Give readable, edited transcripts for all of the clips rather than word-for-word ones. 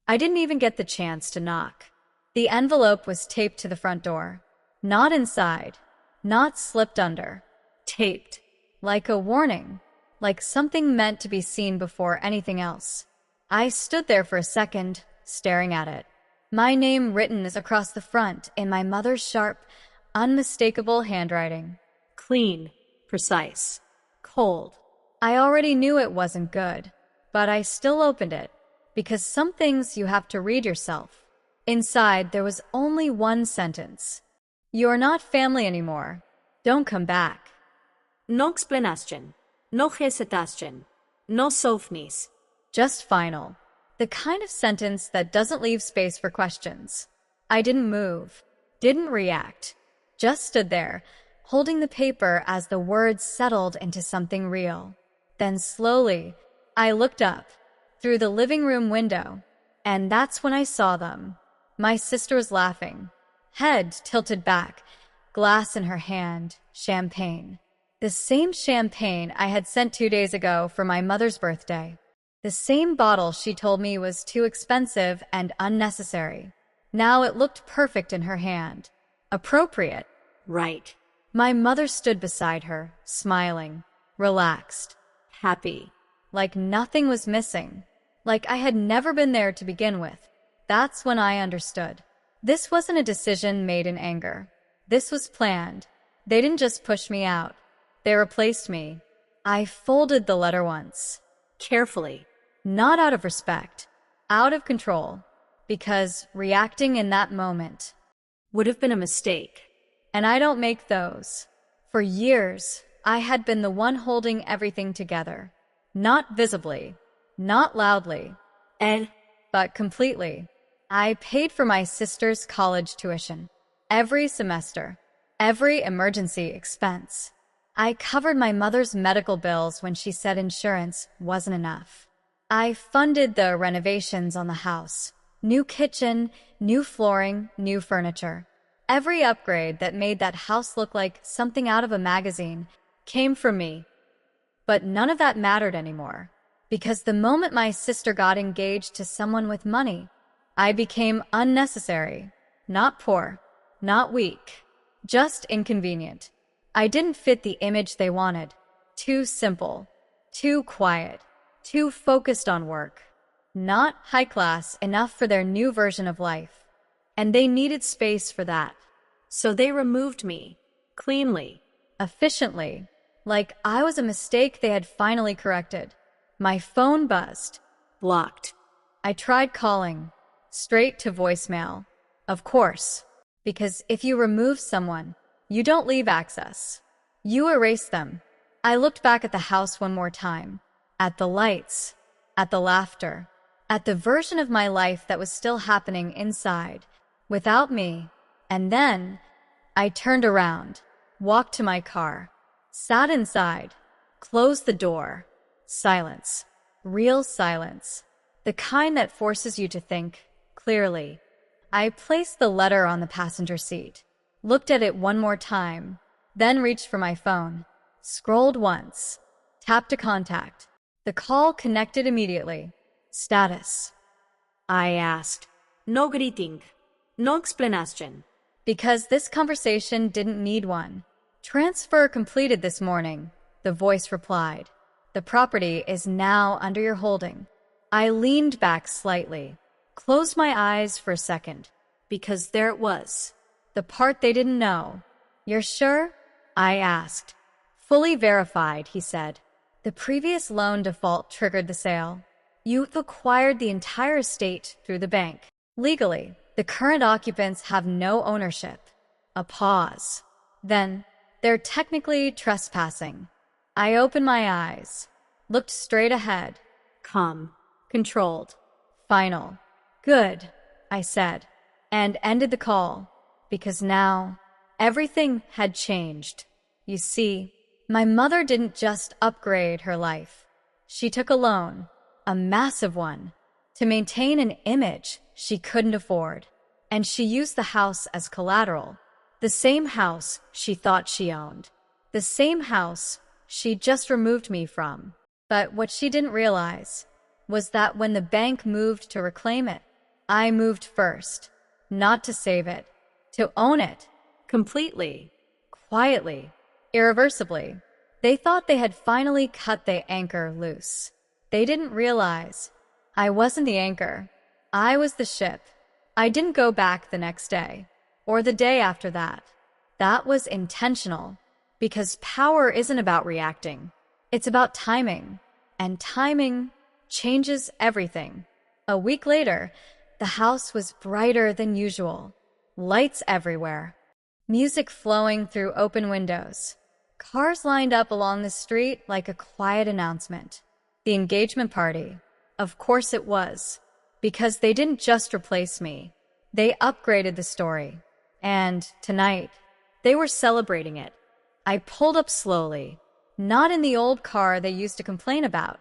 I didn't even get the chance to knock. The envelope was taped to the front door. Not inside, not slipped under. Taped. Like a warning. Like something meant to be seen before anything else. I stood there for a second, staring at it. My name written across the front in my mother's sharp, unmistakable handwriting. Clean, precise, cold. I already knew it wasn't good, but I still opened it, because some things you have to read yourself. Inside, there was only one sentence. You're not family anymore. Don't come back. No explanation. No hesitation. No softness. Just final. The kind of sentence that doesn't leave space for questions. I didn't move, didn't react, just stood there, holding the paper as the words settled into something real. Then slowly, I looked up, through the living room window, and that's when I saw them. My sister was laughing, head tilted back, glass in her hand, champagne. The same champagne I had sent 2 days ago for my mother's birthday. The same bottle she told me was too expensive and unnecessary. Now it looked perfect in her hand. Appropriate. Right. My mother stood beside her, smiling, relaxed, happy, like nothing was missing, like I had never been there to begin with. That's when I understood. This wasn't a decision made in anger. This was planned. They didn't just push me out. They replaced me. I folded the letter once. Carefully. Not out of respect, out of control, because reacting in that moment would have been a mistake. And I don't make those. For years, I had been the one holding everything together. Not visibly, not loudly, but completely. I paid for my sister's college tuition. Every semester. Every emergency expense. I covered my mother's medical bills when she said insurance wasn't enough. I funded the renovations on the house. New kitchen, new flooring, new furniture. Every upgrade that made that house look like something out of a magazine came from me. But none of that mattered anymore, because the moment my sister got engaged to someone with money, I became unnecessary, not poor, not weak, just inconvenient. I didn't fit the image they wanted. Too simple, too quiet, too focused on work. Not high class enough for their new version of life. And they needed space for that. So they removed me, cleanly, efficiently, like I was a mistake they had finally corrected. My phone buzzed. Blocked. I tried calling, straight to voicemail. Of course, because if you remove someone, you don't leave access. You erase them. I looked back at the house one more time, at the lights, at the laughter, at the version of my life that was still happening inside, without me. And then I turned around, walked to my car, sat inside, closed the door. Silence. Real silence. The kind that forces you to think clearly. I placed the letter on the passenger seat, looked at it one more time, then reached for my phone, scrolled once, tapped to contact. The call connected immediately. Status. I asked. No greeting. No explanation. Because this conversation didn't need one. Transfer completed this morning, the voice replied. The property is now under your holding. I leaned back slightly, closed my eyes for a second, because there it was. The part they didn't know. You're sure? I asked. Fully verified, he said. The previous loan default triggered the sale. You've acquired the entire estate through the bank. Legally, the current occupants have no ownership. A pause. Then, they're technically trespassing. I opened my eyes, looked straight ahead. Calm. Controlled. Final. Good, I said, and ended the call, because now everything had changed. You see, my mother didn't just upgrade her life. She took a loan, a massive one, to maintain an image she couldn't afford. And she used the house as collateral. The same house she thought she owned. The same house she just removed me from. But what she didn't realize was that when the bank moved to reclaim it, I moved first, not to save it, to own it, Completely. quietly, irreversibly. They thought they had finally cut the anchor loose. They didn't realize I wasn't the anchor. I was the ship. I didn't go back the next day, or the day after that. That was intentional, because power isn't about reacting. It's about timing, and timing changes everything. A week later, the house was brighter than usual. Lights everywhere. Music flowing through open windows. Cars lined up along the street like a quiet announcement. The engagement party. Of course it was. Because they didn't just replace me. They upgraded the story. And tonight, they were celebrating it. I pulled up slowly. Not in the old car they used to complain about,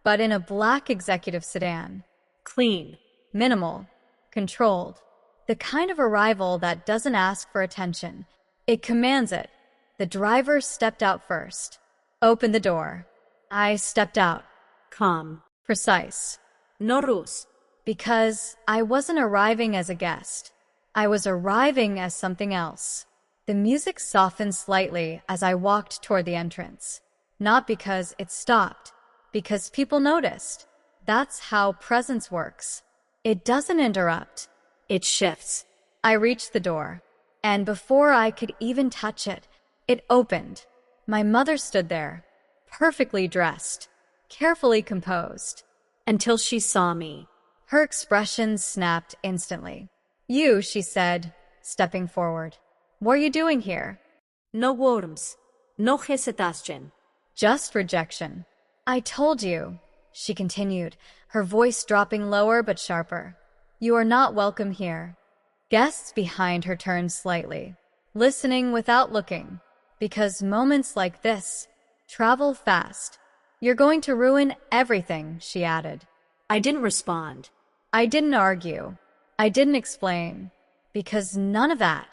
but in a black executive sedan. Clean. Minimal. Controlled. The kind of arrival that doesn't ask for attention. It commands it. The driver stepped out first. Opened the door. I stepped out. Calm. Precise. No ruse. Because I wasn't arriving as a guest. I was arriving as something else. The music softened slightly as I walked toward the entrance. Not because it stopped, because people noticed. That's how presence works. It doesn't interrupt. It shifts. I reached the door, and before I could even touch it, it opened. My mother stood there, perfectly dressed, carefully composed. Until she saw me. Her expression snapped instantly. You, she said, stepping forward. What are you doing here? No worms. No hesitation. Just rejection. I told you, she continued, her voice dropping lower but sharper. You are not welcome here. Guests behind her turned slightly, listening without looking, because moments like this travel fast. You're going to ruin everything, she added. I didn't respond. I didn't argue. I didn't explain, because none of that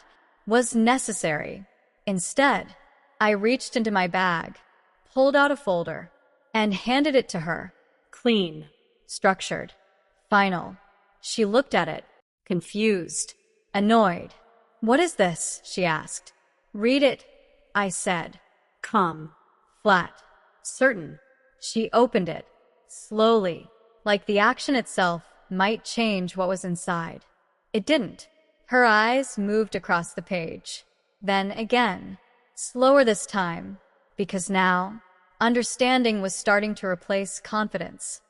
was necessary. Instead, I reached into my bag, pulled out a folder, and handed it to her. Clean. Structured. Final. She looked at it, Confused. annoyed. What is this? She asked. Read it, I said. Calm. Flat. Certain. She opened it, slowly, like the action itself might change what was inside. It didn't. Her eyes moved across the page. Then again, slower this time, because now, understanding was starting to replace confidence.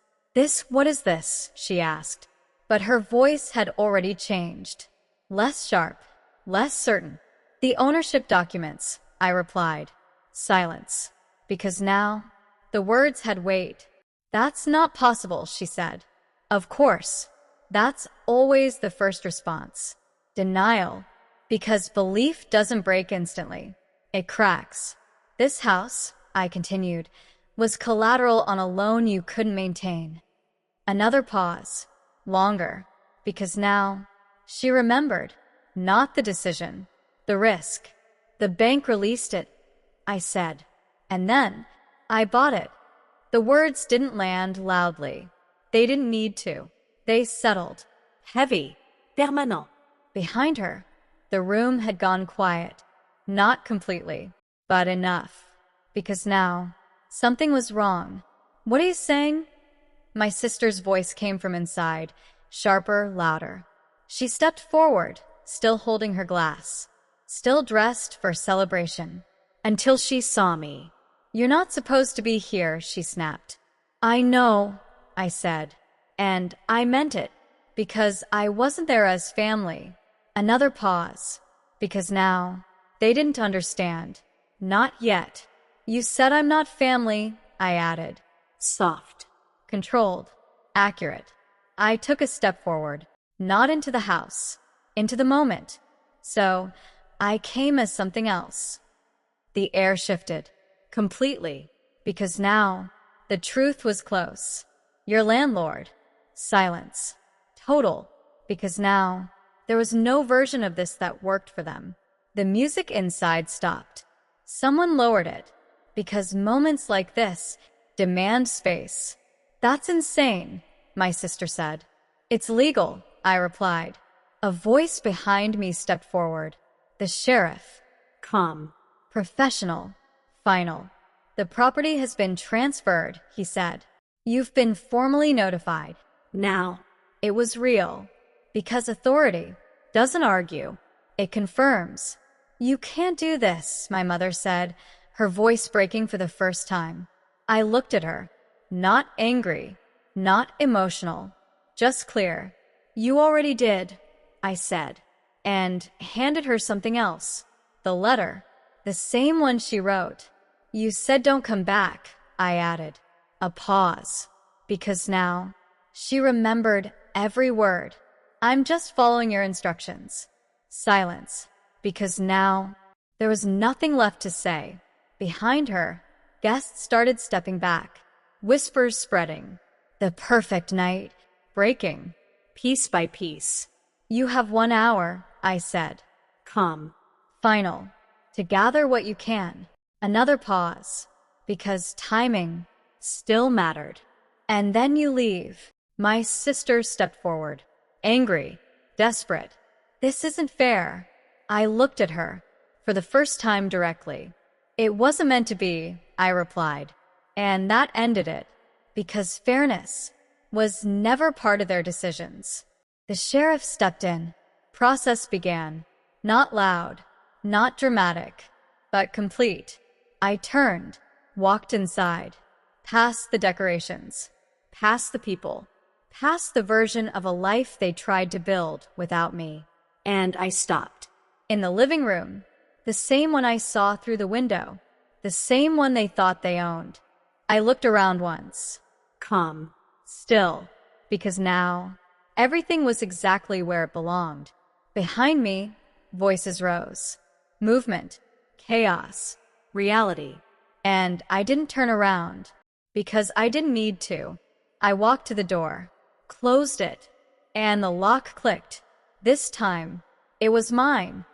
What is this? She asked. But her voice had already changed. Less sharp, less certain. The ownership documents, I replied. Silence. Because now, the words had weight. That's not possible, she said. Of course. That's always the first response. Denial. Because belief doesn't break instantly. It cracks. This house, I continued, was collateral on a loan you couldn't maintain. Another pause. Longer. Because now, she remembered. Not the decision. The risk. The bank released it, I said. And then, I bought it. The words didn't land loudly. They didn't need to. They settled. Heavy. Permanent. Behind her, the room had gone quiet. Not completely, but enough. Because now, something was wrong. What are you saying? My sister's voice came from inside, sharper, louder. She stepped forward, still holding her glass, still dressed for celebration. Until she saw me. You're not supposed to be here, she snapped. I know, I said. And I meant it, because I wasn't there as family. Another pause, because now, they didn't understand. Not yet. You said I'm not family, I added. Soft. Controlled. Accurate. I took a step forward, not into the house, into the moment. So, I came as something else. The air shifted. Completely. Because now, the truth was close. Your landlord. Silence. Total. Because now, there was no version of this that worked for them. The music inside stopped. Someone lowered it. Because moments like this demand space. That's insane, my sister said. It's legal, I replied. A voice behind me stepped forward. The sheriff. Calm. Professional. Final. The property has been transferred, he said. You've been formally notified. Now. It was real. Because authority doesn't argue. It confirms. You can't do this, my mother said, her voice breaking for the first time. I looked at her. Not angry. Not emotional. Just clear. You already did, I said, and handed her something else. The letter. The same one she wrote. You said don't come back, I added. A pause. Because now, she remembered every word. I'm just following your instructions. Silence. Because now, there was nothing left to say. Behind her, guests started stepping back. Whispers spreading. The perfect night. Breaking. Piece by piece. You have 1 hour, I said. Calm. Final. To gather what you can. Another pause. Because timing still mattered. And then you leave. My sister stepped forward. Angry. Desperate. This isn't fair. I looked at her. For the first time directly. It wasn't meant to be, I replied. And that ended it. Because fairness was never part of their decisions. The sheriff stepped in. Process began. Not loud, not dramatic, but complete. I turned, walked inside, past the decorations, past the people, past the version of a life they tried to build without me. And I stopped. In the living room, the same one I saw through the window, the same one they thought they owned. I looked around once. Calm. Still, because now, everything was exactly where it belonged. Behind me, voices rose. Movement, chaos, reality. And I didn't turn around, because I didn't need to. I walked to the door, closed it, and the lock clicked. This time, it was mine.